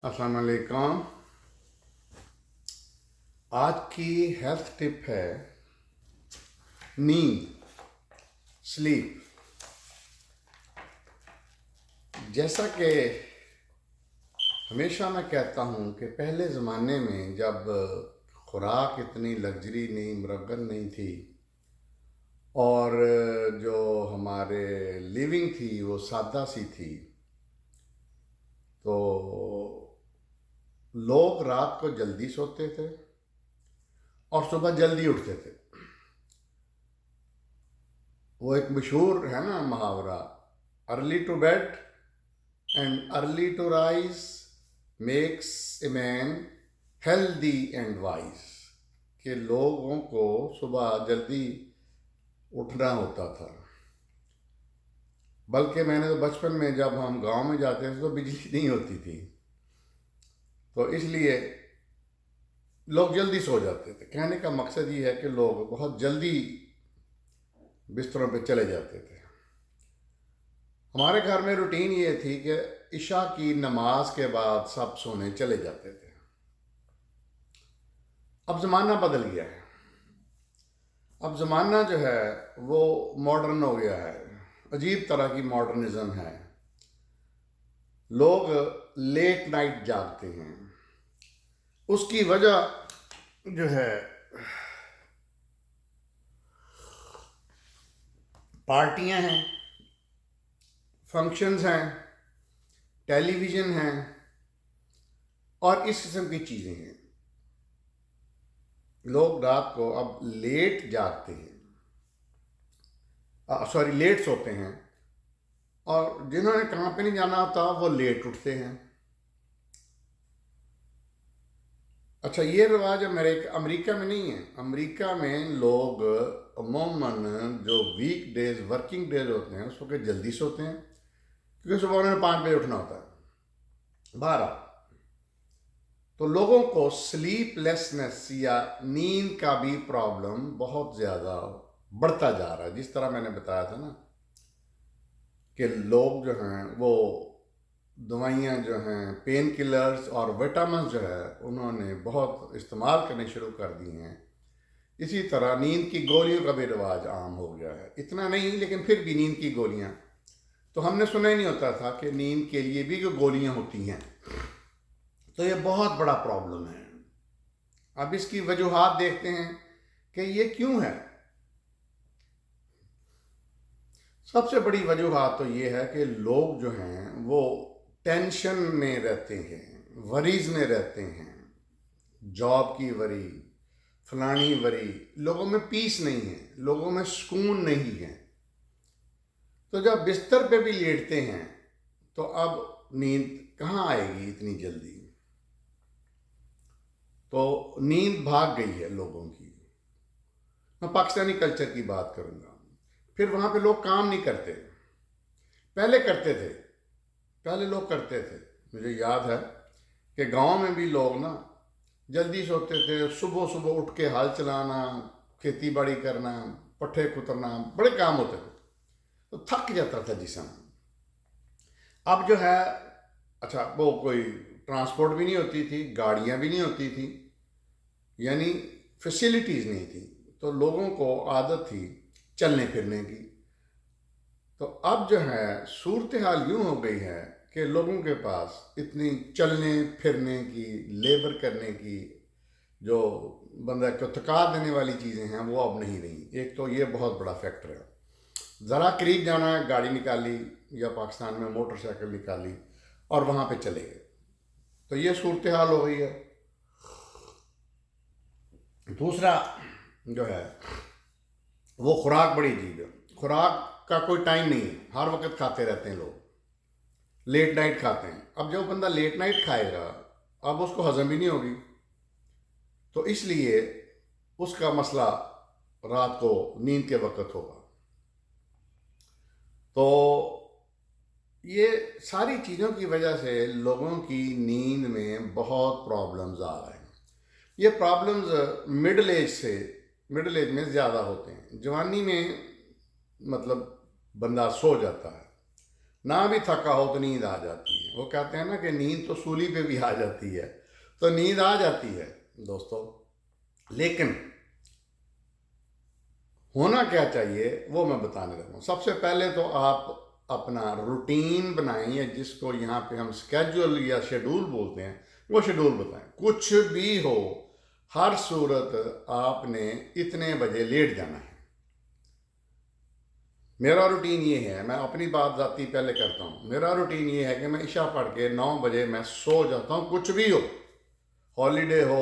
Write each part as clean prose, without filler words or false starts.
अस्सलाम वालेकुम। आज की हेल्थ टिप है नींद, स्लीप। जैसा कि हमेशा मैं कहता हूँ कि पहले ज़माने में जब खुराक इतनी लग्जरी नहीं, मुरगन नहीं थी और जो हमारे लिविंग थी वो सादा सी थी, तो लोग रात को जल्दी सोते थे और सुबह जल्दी उठते थे। वो एक मशहूर है ना मुहावरा, early to bed and early to rise makes a man healthy and wise. कि लोगों को सुबह जल्दी उठना होता था। बल्कि मैंने तो बचपन में जब हम गांव में जाते थे तो बिजली नहीं होती थी, तो इसलिए लोग जल्दी सो जाते थे। कहने का मकसद ये है कि लोग बहुत जल्दी बिस्तरों पे चले जाते थे। हमारे घर में रूटीन ये थी कि इशा की नमाज के बाद सब सोने चले जाते थे। अब ज़माना बदल गया है। अब ज़माना जो है वो मॉडर्न हो गया है, अजीब तरह की मॉडर्निज्म है। लोग लेट नाइट जागते हैं। उसकी वजह जो है पार्टियां हैं, फंक्शंस हैं, टेलीविज़न हैं और इस किस्म की चीज़ें हैं। लोग रात को अब लेट जागते हैं, सॉरी लेट सोते हैं, और जिन्होंने काम पे नहीं जाना होता वो लेट उठते हैं। अच्छा, ये रिवाज अमेरिका में नहीं है। अमेरिका में लोग अमूमन जो वीक डेज, वर्किंग डेज होते हैं, उस वक्त जल्दी सोते हैं क्योंकि सुबह उन्हें 5 बजे उठना होता है। 12 तो लोगों को स्लीपलेसनेस या नींद का भी प्रॉब्लम बहुत ज़्यादा बढ़ता जा रहा है। जिस तरह मैंने बताया था ना कि लोग जो हैं वो दवाइयाँ जो हैं, पेन किलर्स और विटामिन जो है उन्होंने बहुत इस्तेमाल करने शुरू कर दी हैं। इसी तरह नींद की गोलियों का भी रिवाज आम हो गया है। इतना नहीं, लेकिन फिर भी नींद की गोलियाँ तो हमने सुना ही नहीं होता था कि नींद के लिए भी जो गोलियाँ होती हैं। तो ये बहुत बड़ा प्रॉब्लम है। अब इसकी वजूहात देखते हैं कि ये क्यों है। सबसे बड़ी वजूहात तो ये है कि लोग जो हैं वो टेंशन में रहते हैं, वरीज में रहते हैं। जॉब की वरी, फलानी वरी, लोगों में पीस नहीं है, लोगों में सुकून नहीं है। तो जब बिस्तर पे भी लेटते हैं तो अब नींद कहाँ आएगी इतनी जल्दी। तो नींद भाग गई है लोगों की। मैं पाकिस्तानी कल्चर की बात करूँगा। फिर वहाँ पे लोग काम नहीं करते, पहले करते थे। पहले लोग करते थे। मुझे याद है कि गांव में भी लोग ना जल्दी सोते थे। सुबह सुबह उठ के हल चलाना, खेती बाड़ी करना, पट्ठे कुतरना, बड़े काम होते थे, तो थक जाता था जिस्म। अब जो है, अच्छा वो कोई ट्रांसपोर्ट भी नहीं होती थी, गाड़ियाँ भी नहीं होती थी, यानी फैसिलिटीज़ नहीं थी, तो लोगों को आदत थी चलने फिरने की। तो अब जो है सूरत हाल यूँ हो गई है कि लोगों के पास इतनी चलने फिरने की, लेबर करने की, जो बंदा को थका देने वाली चीज़ें हैं वो अब नहीं रही। एक तो ये बहुत बड़ा फैक्टर है। ज़रा करीब जाना है, गाड़ी निकाली या पाकिस्तान में मोटरसाइकिल निकाली और वहाँ पे चले गए। तो ये सूरत हाल हो गई है। दूसरा जो है वो खुराक बड़ी अजीब है। खुराक का कोई टाइम नहीं है, हर वक्त खाते रहते हैं लोग, लेट नाइट खाते हैं। अब जो बंदा लेट नाइट खाएगा अब उसको हजम भी नहीं होगी, तो इसलिए उसका मसला रात को नींद के वक्त होगा। तो ये सारी चीज़ों की वजह से लोगों की नींद में बहुत प्रॉब्लम्स आ रहे हैं। ये प्रॉब्लम्स मिडिल एज में ज़्यादा होते हैं। जवानी में मतलब बंदा सो जाता है, ना भी थका हो तो नींद आ जाती है। वो कहते हैं ना कि नींद तो सूली पे भी आ जाती है, तो नींद आ जाती है दोस्तों, लेकिन होना क्या चाहिए वो मैं बताने लगा हूँ। सबसे पहले तो आप अपना रूटीन बनाएं, या जिसको यहाँ पे हम स्केड्यूल या शेड्यूल बोलते हैं, वो शेड्यूल बताएं। कुछ भी हो, हर सूरत आपने इतने बजे लेट जाना है। मेरा रूटीन ये है, मैं अपनी बात जाती पहले करता हूँ। मेरा रूटीन ये है कि मैं इशा पढ़ के 9 बजे मैं सो जाता हूँ। कुछ भी हो, हॉलीडे हो,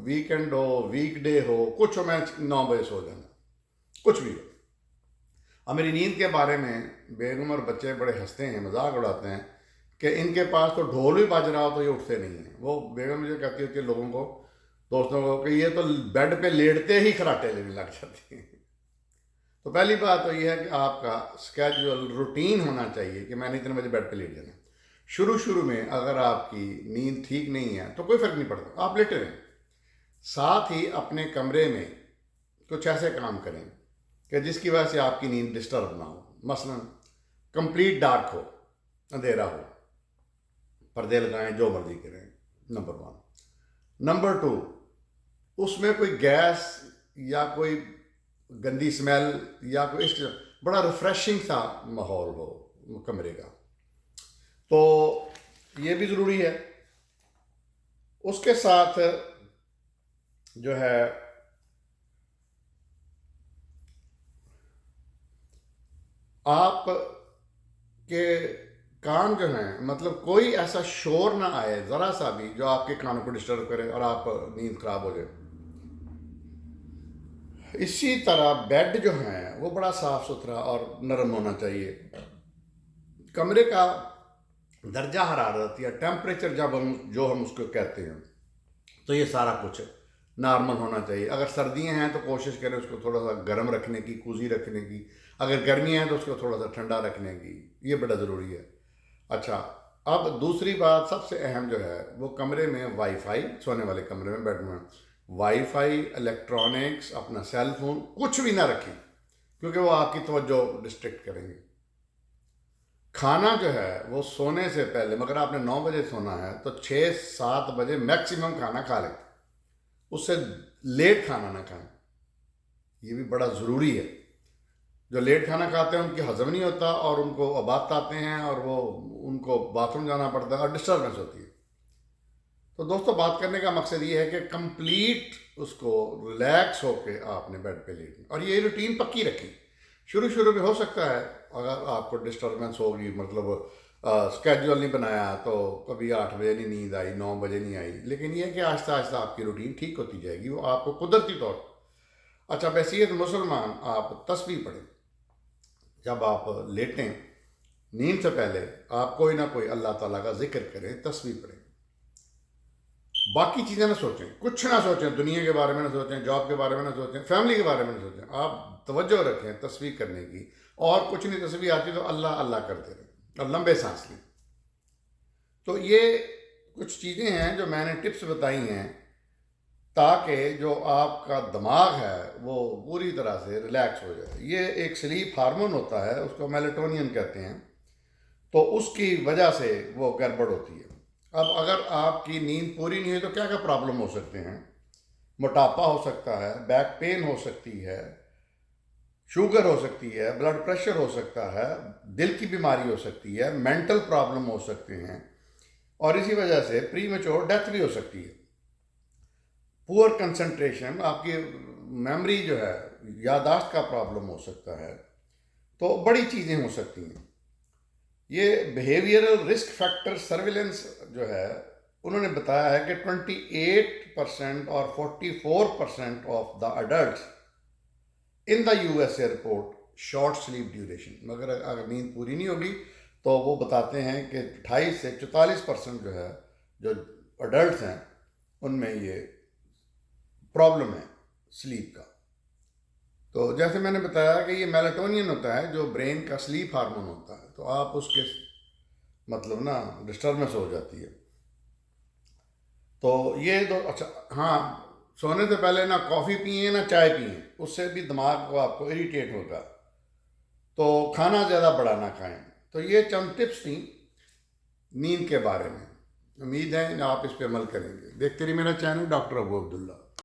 वीकेंड हो, वीकडे हो, कुछ हो, मैं 9 बजे सो जाना, कुछ भी हो। अब मेरी नींद के बारे में बेगम और बच्चे बड़े हंसते हैं, मजाक उड़ाते हैं कि इनके पास तो ढोल भी बज रहा हो तो ये उठते नहीं हैं। वो बेगम मुझे कहती होती है लोगों को, दोस्तों को, कि ये तो बेड पे लेटते ही खराटे लेने लग जाती हैं। तो पहली बात तो ये है कि आपका स्केड्यूल रूटीन होना चाहिए कि मैंने इतने बजे बेड पे लेट जाना। शुरू शुरू में अगर आपकी नींद ठीक नहीं है तो कोई फ़र्क नहीं पड़ता, आप लेटे रहें। साथ ही अपने कमरे में कुछ ऐसे काम करें कि जिसकी वजह से आपकी नींद डिस्टर्ब ना हो। मसलन कंप्लीट डार्क हो, अंधेरा हो, पर्दे लगाएं, जो मर्जी करें, नंबर 1। नंबर 2, उसमें कोई गैस या कोई गंदी स्मेल या कोई इस बड़ा रिफ्रेशिंग सा माहौल हो कमरे का, तो ये भी ज़रूरी है। उसके साथ जो है आप के कान जो हैं, मतलब कोई ऐसा शोर ना आए ज़रा सा भी जो आपके कानों को डिस्टर्ब करे और आप नींद खराब हो जाए। इसी तरह बेड जो है वो बड़ा साफ सुथरा और नरम होना चाहिए। कमरे का दर्जा हरारत या टेम्परेचर जब हम उसको कहते हैं, तो ये सारा कुछ नॉर्मल होना चाहिए। अगर सर्दियां हैं तो कोशिश करें उसको थोड़ा सा गर्म रखने की, कुजी रखने की। अगर गर्मियां हैं तो उसको थोड़ा सा ठंडा रखने की, ये बड़ा ज़रूरी है। अच्छा, अब दूसरी बात सबसे अहम जो है वो कमरे में वाईफाई, सोने वाले कमरे में, बेड में वाईफाई, इलेक्ट्रॉनिक्स, अपना सेल फोन कुछ भी ना रखें, क्योंकि वो आपकी तवज्जो डिस्ट्रैक्ट करेंगे। खाना जो है वो सोने से पहले, मगर आपने 9 बजे सोना है तो 6-7 बजे मैक्सिमम खाना खा लें, उससे लेट खाना ना खाएं, ये भी बड़ा ज़रूरी है। जो लेट खाना खाते हैं उनकी हजम नहीं होता और उनको अबात आते हैं और वो उनको बाथरूम जाना पड़ता है और डिस्टर्बेंस होती है। तो दोस्तों, बात करने का मकसद ये है कि कंप्लीट उसको रिलैक्स होके आपने बेड पे लेटना, और ये रूटीन पक्की रखी। शुरू शुरू में हो सकता है अगर आपको डिस्टर्बेंस होगी, मतलब स्केड्यूल नहीं बनाया तो कभी 8 बजे नहीं नींद आई, 9 बजे नहीं आई, लेकिन ये है कि आहिस्ता आहिस्ता आपकी रूटीन ठीक होती जाएगी, वो आपको कुदरती तौर पर। अच्छा, वैसे मुसलमान आप तस्बीह पढ़ें जब आप लेटें, नींद से पहले आप कोई ना कोई अल्लाह ताला का जिक्र करें, तस्बीह पढ़ें। बाकी चीज़ें ना सोचें, कुछ ना सोचें, दुनिया के बारे में ना सोचें, जॉब के बारे में ना सोचें, फैमिली के बारे में ना सोचें। आप तवज्जो रखें तस्बीह करने की, और कुछ नहीं, तस्बीह आती तो अल्लाह अल्लाह करते रहें और लंबे सांस लें। तो ये कुछ चीज़ें हैं जो मैंने टिप्स बताई हैं ताकि जो आपका दिमाग है वो पूरी तरह से रिलैक्स हो जाए। ये एक स्लीप हार्मोन होता है, उसको मेलेटोनियन कहते हैं, तो उसकी वजह से वो गड़बड़ होती है। अब अगर आपकी नींद पूरी नहीं है तो क्या क्या प्रॉब्लम हो सकते हैं? मोटापा हो सकता है, बैक पेन हो सकती है, शुगर हो सकती है, ब्लड प्रेशर हो सकता है, दिल की बीमारी हो सकती है, मेंटल प्रॉब्लम हो सकते हैं, और इसी वजह से प्री मैच्योर डेथ भी हो सकती है। पुअर कंसंट्रेशन, आपकी मेमोरी जो है, याददाश्त का प्रॉब्लम हो सकता है, तो बड़ी चीज़ें हो सकती हैं। ये बिहेवियरल रिस्क फैक्टर सर्विलेंस जो है, उन्होंने बताया है कि 28% और 44% of the adult in the USA report short sleep duration. मगर अगर नींद पूरी नहीं होगी तो वो बताते हैं कि 28 से 44% जो है, जो अडल्ट हैं, उनमें ये प्रॉब्लम है स्लीप का। तो जैसे मैंने बताया कि ये मेलाटोनियन होता है जो ब्रेन का स्लीप हार्मोन होता है, तो आप उसके मतलब ना डिस्टर्बेंस हो जाती है। तो ये तो अच्छा, हाँ, सोने से पहले ना कॉफ़ी पिए ना चाय पिए, उससे भी दिमाग को आपको इरिटेट होगा। तो खाना ज़्यादा बड़ा ना खाएं। तो ये चंद टिप्स थी नींद के बारे में। उम्मीद है आप इस पर अमल करेंगे। देखते रहिए मेरा चैनल डॉक्टर अबू अब्दुल्ला।